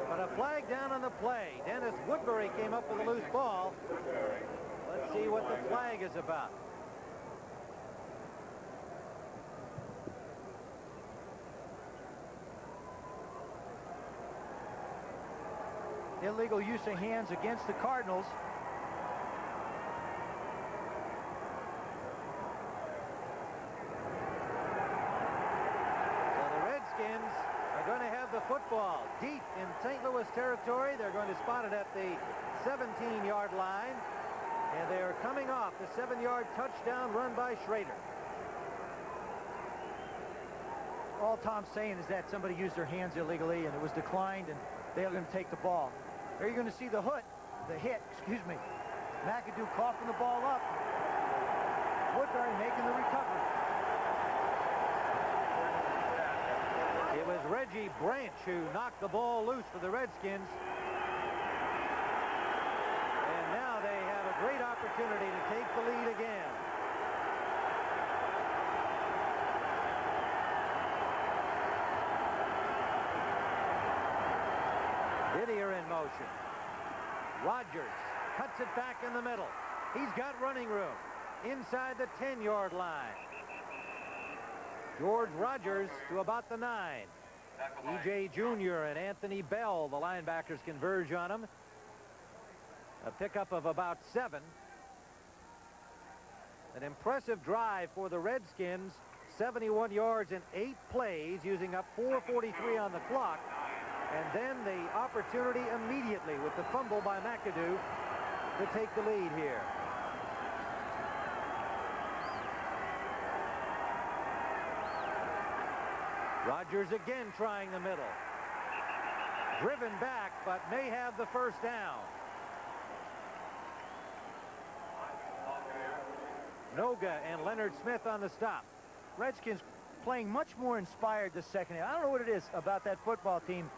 But a flag down on the play. Dennis Woodbury came up with a loose ball. Let's see what the flag is about. Illegal use of hands against the Cardinals. Going to have the football deep in St. Louis territory. They're going to spot it at the 17-yard line, and they are coming off the 7-yard touchdown run by Schroeder. All Tom's saying is that somebody used their hands illegally and it was declined, and they're going to take the ball. There you're going to see the hit, excuse me. McAdoo coughing the ball up. Woodbury making the recovery. It was Reggie Branch who knocked the ball loose for the Redskins. And now they have a great opportunity to take the lead again. Didier in motion. Rogers cuts it back in the middle. He's got running room inside the 10-yard line. George Rogers to about the 9. E.J. Jr. and Anthony Bell, the linebackers, converge on him. A pickup of about 7. An impressive drive for the Redskins. 71 yards in 8 plays, using up 4:43 on the clock. And then the opportunity immediately with the fumble by McAdoo to take the lead here. Rogers again trying the middle. Driven back, but may have the first down. Noga and Leonard Smith on the stop. Redskins playing much more inspired this second half. I don't know what it is about that football team.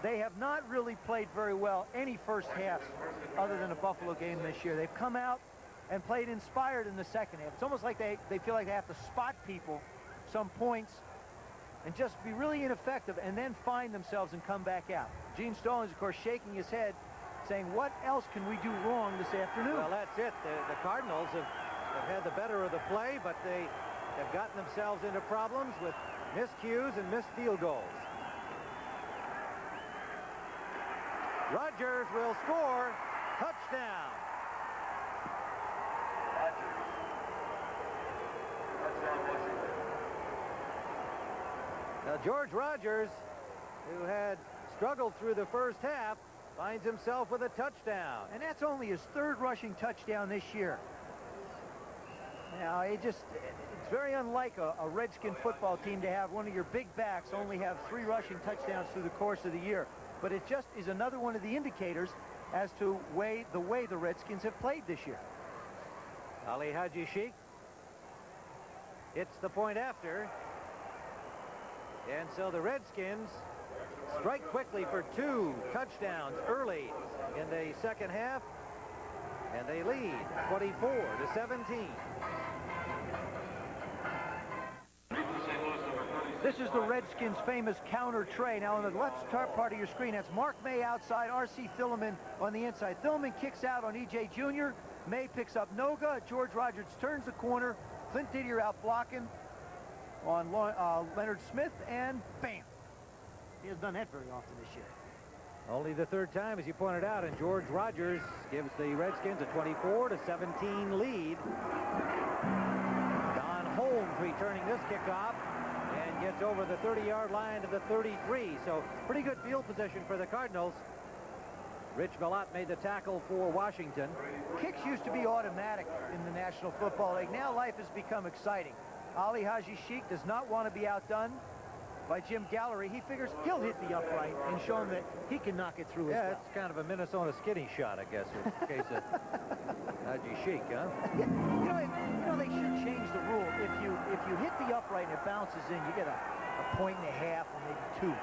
They have not really played very well any first halves other than a Buffalo game this year. They've come out and played inspired in the second half. It's almost like they feel like they have to spot people some points and just be really ineffective and then find themselves and come back out. Gene Stallings, of course, shaking his head, saying, what else can we do wrong this afternoon? Well, that's it. The Cardinals have had the better of the play, but they have gotten themselves into problems with miscues and missed field goals. Rogers will score. Touchdown. Now, George Rogers, who had struggled through the first half, finds himself with a touchdown. And that's only his 3rd rushing touchdown this year. Now, it's very unlike a Redskin football team to have one of your big backs only have 3 rushing touchdowns through the course of the year. But it just is another one of the indicators as to the way the Redskins have played this year. Ali Haji Sheikh hits the point after. And so the Redskins strike quickly for 2 touchdowns early in the second half. And they lead 24-17. This is the Redskins' famous counter tray. Now, on the left top part of your screen, that's Mark May outside, R.C. Thielemann on the inside. Thielemann kicks out on E.J. Jr. May picks up Noga. George Rogers turns the corner. Clint Didier out blocking on Leonard Smith, and bam. He hasn't done that very often this year. Only the 3rd time, as you pointed out, and George Rogers gives the Redskins a 24-17 lead. Don Holmes returning this kickoff and gets over the 30-yard line to the 33. So pretty good field position for the Cardinals. Rich Vallot made the tackle for Washington. Kicks used to be automatic in the National Football League. Now life has become exciting. Ali Haji Sheikh does not want to be outdone by Jim Gallery. He figures he'll hit the upright and show him that he can knock it through as well. It's kind of a Minnesota skinny shot, I guess, in the case of Haji Sheikh, huh? Yeah, you know, they should change the rule. If you hit the upright and it bounces in, you get a point and a half or maybe 2.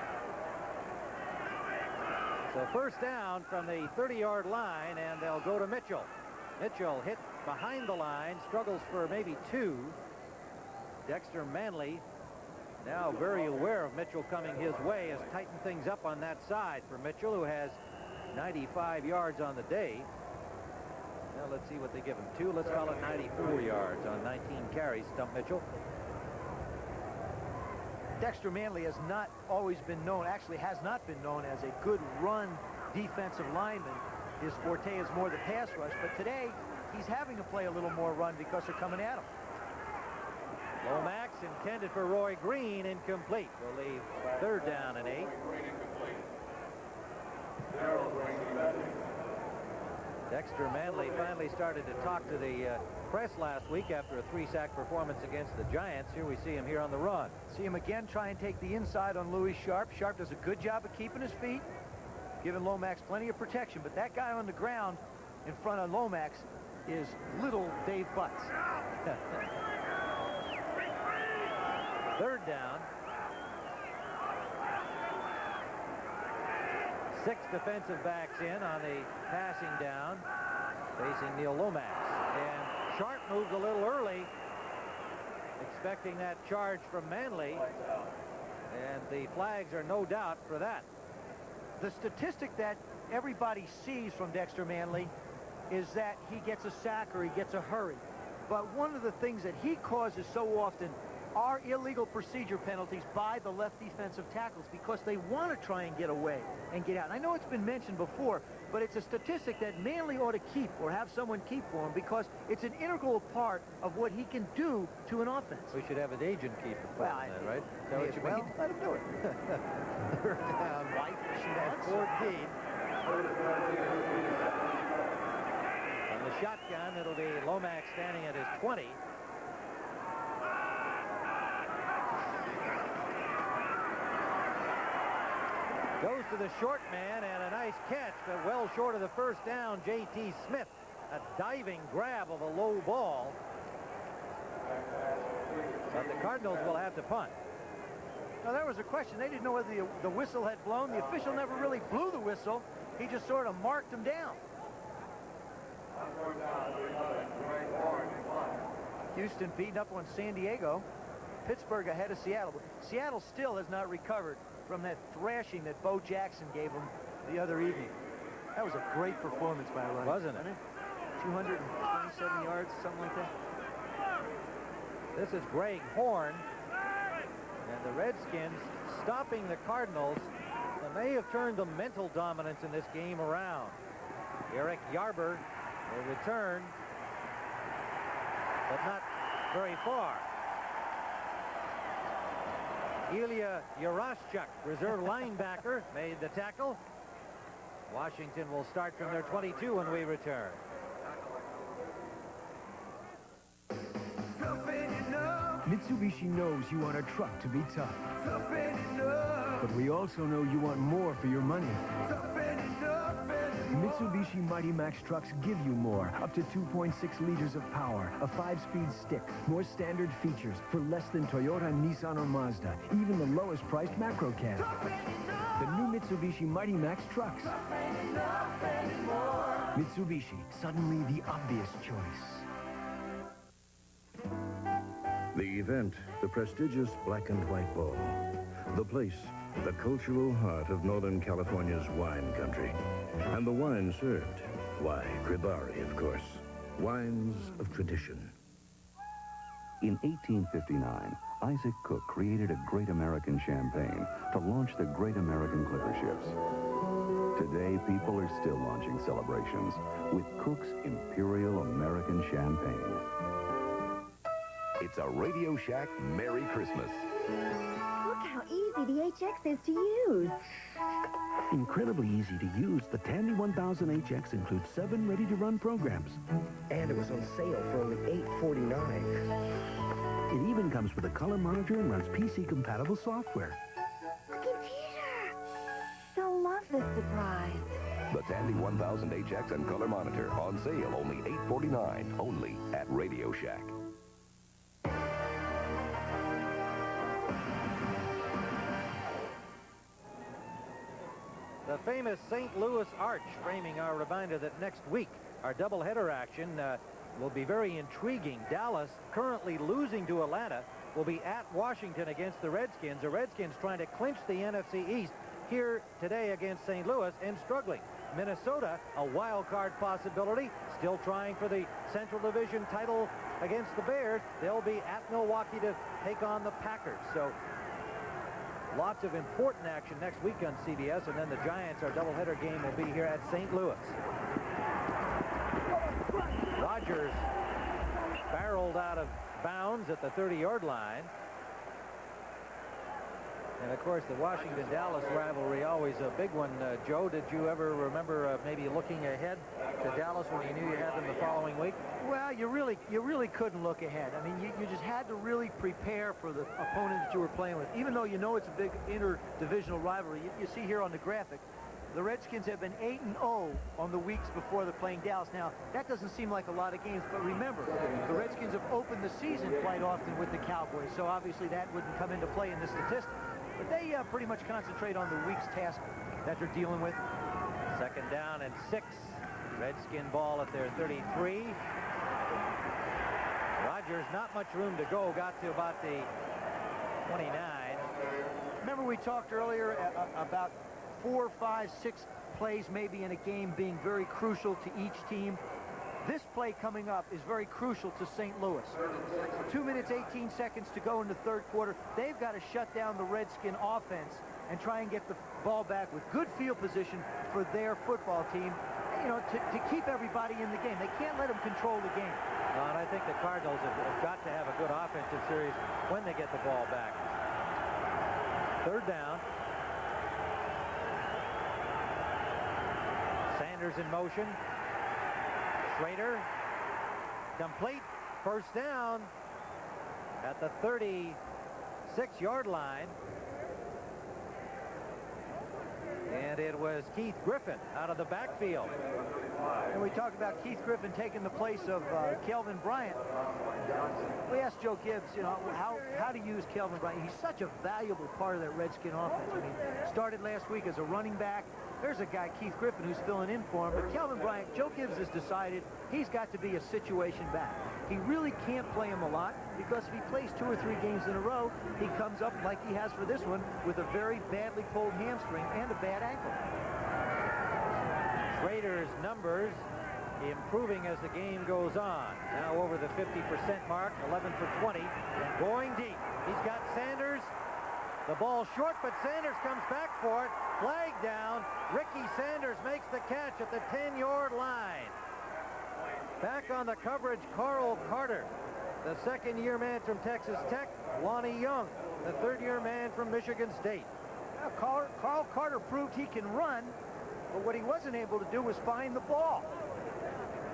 So first down from the 30-yard line, and they'll go to Mitchell. Mitchell hit behind the line, struggles for maybe 2. Dexter Manley now very aware of Mitchell coming his way, has tightened things up on that side for Mitchell, who has 95 yards on the day. Now let's see what they give him. 2, let's call it 94 yards on 19 carries, Stump Mitchell. Dexter Manley has not always been known, actually has not been known as a good run defensive lineman. His forte is more the pass rush, but today he's having to play a little more run because they're coming at him. Lomax intended for Roy Green, incomplete. Will leave 3rd down and 8. Dexter Manley finally started to talk to the press last week after a 3-sack performance against the Giants. Here we see him here on the run. See him again try and take the inside on Louis Sharp. Sharp does a good job of keeping his feet, giving Lomax plenty of protection, but that guy on the ground in front of Lomax is little Dave Butts. Third down. 6 defensive backs in on the passing down, facing Neil Lomax. And Sharp moved a little early, expecting that charge from Manley. And the flags are no doubt for that. The statistic that everybody sees from Dexter Manley is that he gets a sack or he gets a hurry. But one of the things that he causes so often are illegal procedure penalties by the left defensive tackles because they want to try and get away and get out. And I know it's been mentioned before, but it's a statistic that Manley ought to keep or have someone keep for him because it's an integral part of what he can do to an offense. We should have an agent keep it, right? Is that what you mean? Let him do it. Third down, White, at 14. On the shotgun, it'll be Lomax standing at his 20. Goes to the short man, and a nice catch, but well short of the first down. J.T. Smith, a diving grab of a low ball. But the Cardinals will have to punt. Now, there was a question. They didn't know whether the whistle had blown. The official never really blew the whistle. He just sort of marked him down. Houston beating up on San Diego. Pittsburgh ahead of Seattle. Seattle still has not recovered from that thrashing that Bo Jackson gave him the other evening. That was a great performance by Ryan. Wasn't it? 227 yards, something like that. This is Greg Horn. And the Redskins stopping the Cardinals. And they have turned the mental dominance in this game around. Eric Yarber will return, but not very far. Ilya Yarashchuk, reserve linebacker, made the tackle. Washington will start from their 22 when we return. Mitsubishi knows you want a truck to be tough. But we also know you want more for your money. Mitsubishi Mighty Max trucks give you more, up to 2.6 liters of power, a 5-speed stick, more standard features for less than Toyota, Nissan, or Mazda, even the lowest priced macro cab. The new Mitsubishi Mighty Max trucks. Mitsubishi, suddenly the obvious choice. The event, the prestigious Black and White Ball. The place, the cultural heart of Northern California's wine country. And the wine served, why, Gribari, of course. Wines of tradition. In 1859, Isaac Cook created a Great American Champagne to launch the Great American Clipper ships. Today, people are still launching celebrations with Cook's Imperial American Champagne. It's a Radio Shack Merry Christmas. Look how easy the HX is to use. Incredibly easy to use, the Tandy 1000HX includes 7 ready-to-run programs. And it was on sale for only $8.49. It even comes with a color monitor and runs PC-compatible software. A computer! They'll love this surprise. The Tandy 1000HX and color monitor on sale only $8.49, only at Radio Shack. The famous St. Louis Arch framing our reminder that next week our doubleheader action will be very intriguing. Dallas, currently losing to Atlanta, will be at Washington against the Redskins. The Redskins trying to clinch the NFC East here today against St. Louis and struggling. Minnesota, a wild card possibility, still trying for the Central Division title against the Bears. They'll be at Milwaukee to take on the Packers. So lots of important action next week on CBS, and then the Giants, our doubleheader game, will be here at St. Louis. Rodgers barreled out of bounds at the 30-yard line. And, of course, the Washington-Dallas rivalry, always a big one. Joe, did you ever remember maybe looking ahead to Dallas when you knew you had them the following week? Well, you really couldn't look ahead. I mean, you just had to really prepare for the opponent that you were playing with. Even though you know it's a big interdivisional rivalry, you see here on the graphic, the Redskins have been 8-0 on the weeks before they're playing Dallas. Now, that doesn't seem like a lot of games, but remember, the Redskins have opened the season quite often with the Cowboys, so obviously that wouldn't come into play in this statistic. But they pretty much concentrate on the week's task that they're dealing with. 2nd down and 6. Redskin ball at their 33. Rodgers, not much room to go, got to about the 29. Remember we talked earlier about 4, 5, 6 plays maybe in a game being very crucial to each team. This play coming up is very crucial to St. Louis. 2 minutes, 18 seconds to go in the 3rd quarter. They've got to shut down the Redskin offense and try and get the ball back with good field position for their football team, you know, to keep everybody in the game. They can't let them control the game. And I think the Cardinals have got to have a good offensive series when they get the ball back. 3rd down. Sanders in motion. Schroeder. Complete. 1st down at the 36-yard line. And it was Keith Griffin out of the backfield. And we talked about Keith Griffin taking the place of Kelvin Bryant. We asked Joe Gibbs, you know, how to use Kelvin Bryant. He's such a valuable part of that Redskin offense. I mean, started last week as a running back. There's a guy, Keith Griffin, who's filling in for him. But Kelvin Bryant, Joe Gibbs has decided he's got to be a situation back. He really can't play him a lot because if he plays 2 or 3 games in a row, he comes up like he has for this one with a very badly pulled hamstring and a bad ankle. Schroeder's numbers improving as the game goes on. Now over the 50% mark, 11 for 20, going deep. He's got Sanders. The ball short, but Sanders comes back for it. Flag down. Ricky Sanders makes the catch at the 10-yard line. Back on the coverage, Carl Carter, the 2nd-year man from Texas Tech. Lonnie Young, the 3rd-year man from Michigan State. Carl Carter proved he can run, but what he wasn't able to do was find the ball.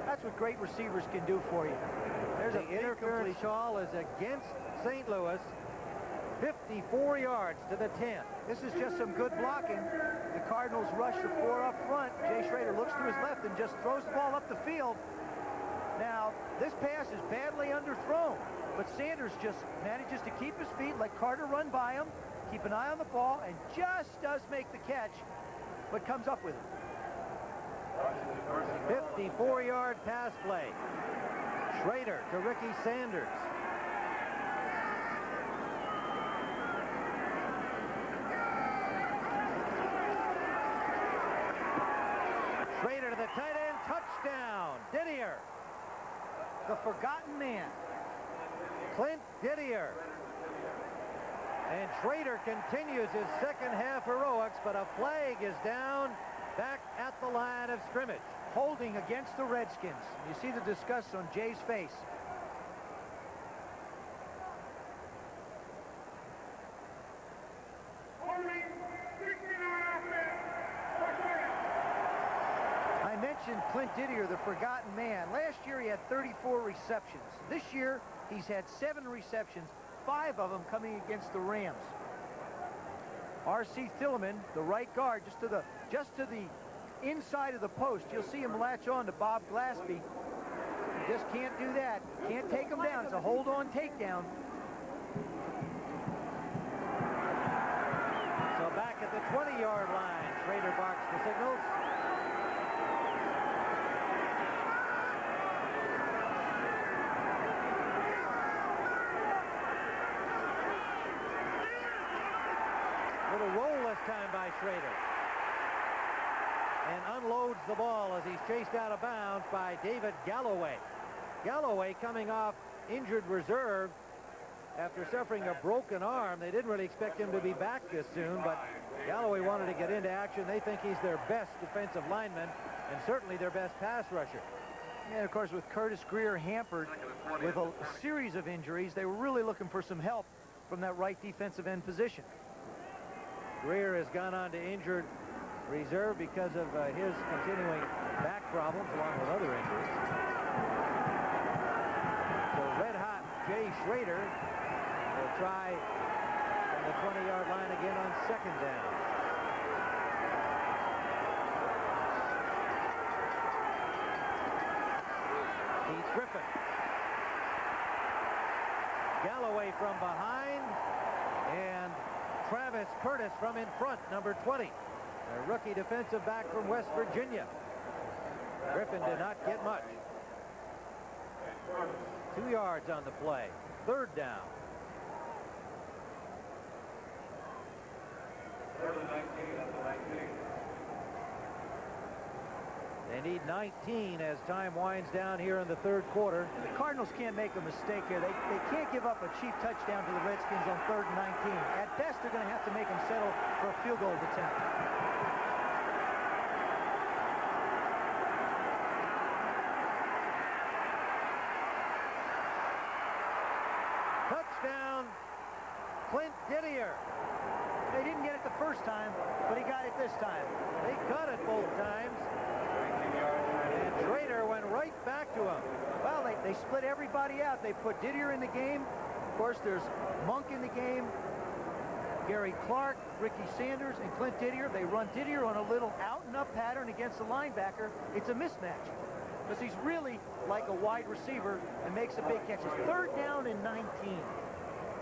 That's what great receivers can do for you. There's the interference call is against St. Louis. 54 yards to the 10. This is just some good blocking. The Cardinals rush the 4 up front. Jay Schroeder looks to his left and just throws the ball up the field. Now, this pass is badly underthrown, but Sanders just manages to keep his feet, let Carter run by him, keep an eye on the ball, and just does make the catch, but comes up with it. 54-yard pass play. Schroeder to Ricky Sanders. Schroeder to the tight end, touchdown, Didier. The forgotten man. Clint Didier. And Schroeder continues his 2nd half heroics, but a flag is down back at the line of scrimmage. Holding against the Redskins. You see the disgust on Jay's face. I mentioned Clint Didier, the forgotten man. Last year he had 34 receptions. This year he's had 7 receptions, 5 of them coming against the Rams. R.C. Thielemann, the right guard, just to the inside of the post. You'll see him latch on to Bob Glaspie. You just can't do that. Can't take him down. It's a hold-on takedown. So back at the 20-yard line, Schroeder barks the signals. Little roll this time by Schroeder. And unloads the ball as he's chased out of bounds by David Galloway. Galloway coming off injured reserve after suffering a broken arm. They didn't really expect him to be back this soon, but Galloway wanted to get into action. They think he's their best defensive lineman and certainly their best pass rusher. And of course, with Curtis Greer hampered with a series of injuries, they were really looking for some help from that right defensive end position. Greer has gone on to injured reserve because of his continuing back problems along with other injuries. So red-hot Jay Schroeder will try from the 20-yard line again on 2nd down. Heath Griffin. Galloway from behind, and Travis Curtis from in front, number 20. A rookie defensive back from West Virginia. Griffin did not get much. 2 yards on the play. Third down. They need 19 as time winds down here in the third quarter. The Cardinals can't make a mistake here. They can't give up a cheap touchdown to the Redskins on 3rd and 19. At best, they're going to have to make them settle for a field goal attempt. Touchdown, Clint Didier. They didn't get it the first time, but he got it this time. They got it both times. And Schroeder went right back to him. Well, they split everybody out. They put Didier in the game. Of course, there's Monk in the game, Gary Clark, Ricky Sanders, and Clint Didier. They run Didier on a little out-and-up pattern against the linebacker. It's a mismatch because he's really like a wide receiver and makes a big catch. It's 3rd down and 19.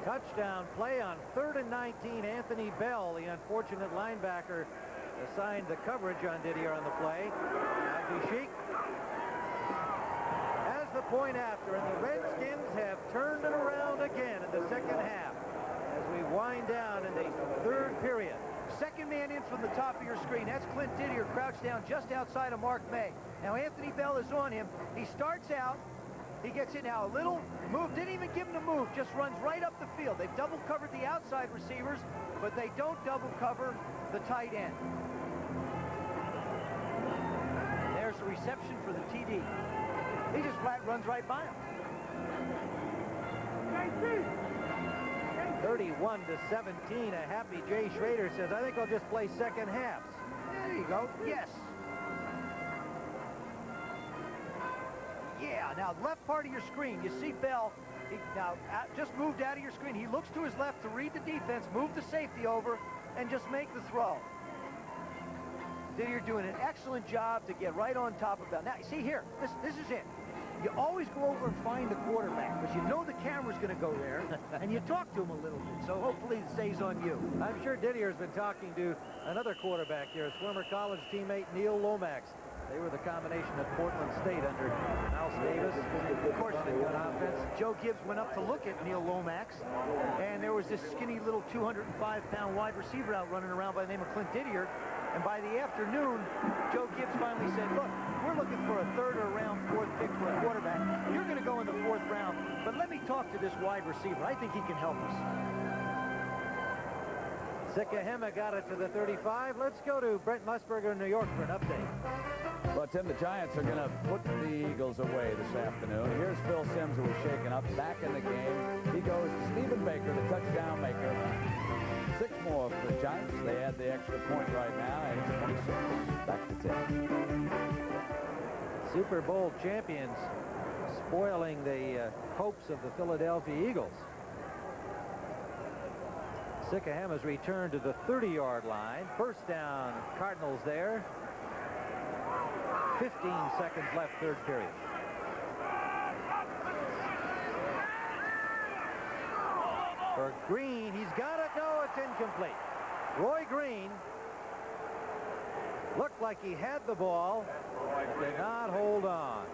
Touchdown play on 3rd and 19. Anthony Bell, the unfortunate linebacker, assigned the coverage on Didier on the play. Sheik has the point after, and the Redskins have turned it around again in the second half as we wind down in the third period. Second man in from the top of your screen. That's Clint Didier crouched down just outside of Mark May. Now Anthony Bell is on him. He starts out. He gets in now a little move. Didn't even give him the move. Just runs right up the field. They've double covered the outside receivers, but they don't double cover the tight end. There's the reception for the TD. He just flat runs right by him. 31-17. A happy Jay Schroeder says, I think I'll just play second halves. There you go. Yes. Yeah, now left part of your screen, you see Bell. He now just moved out of your screen. He looks to his left to read the defense, move the safety over, and just make the throw. Didier doing an excellent job to get right on top of Bell. Now, see here, this is it. You always go over and find the quarterback because you know the camera's going to go there, and you talk to him a little bit, so hopefully it stays on you. I'm sure Didier's been talking to another quarterback here, his former college teammate Neil Lomax. They were the combination at Portland State under Mouse Davis. Of course, they got offense. Joe Gibbs went up to look at Neil Lomax, and there was this skinny little 205-pound wide receiver out running around by the name of Clint Didier. And by the afternoon, Joe Gibbs finally said, look, we're looking for a 3rd or round 4th pick for a quarterback. You're going to go in the 4th round, but let me talk to this wide receiver. I think he can help us. Sikahema got it to the 35. Let's go to Brent Musburger in New York for an update. Well, Tim, the Giants are going to put the Eagles away this afternoon. Here's Phil Simms, who was shaken up, back in the game. He goes to Stephen Baker, the touchdown maker. 6 more for the Giants. They had the extra point right now, and it's 26. Back to Tim. Super Bowl champions spoiling the hopes of the Philadelphia Eagles. Sikahema's returned to the 30-yard line. First down, Cardinals there. 15 seconds left, third period. For Green, he's got it. No, it's incomplete. Roy Green looked like he had the ball, but did not hold on.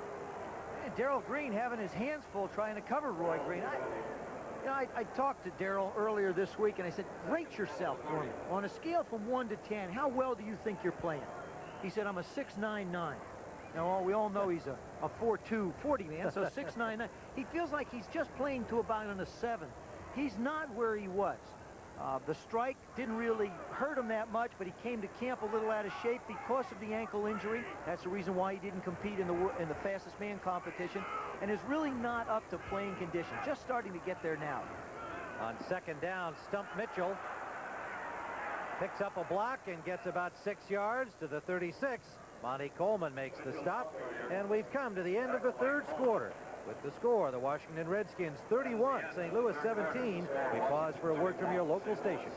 And Darrell Green having his hands full trying to cover Roy Green. I talked to Darrell earlier this week, and I said, rate yourself for me. On a scale from 1 to 10, how well do you think you're playing? He said, I'm a 6.99. Now, we all know he's a 4.2 40 man, so 6.99. He feels like he's just playing to about a 7. He's not where he was. The strike didn't really hurt him that much, but he came to camp a little out of shape because of the ankle injury. That's the reason why he didn't compete in the fastest man competition, and is really not up to playing condition. Just starting to get there now. On second down, Stump Mitchell picks up a block and gets about 6 yards to the 36. Monty Coleman makes the stop, and we've come to the end of the third quarter. With the score, the Washington Redskins 31, St. Louis 17. We pause for a word from your local station.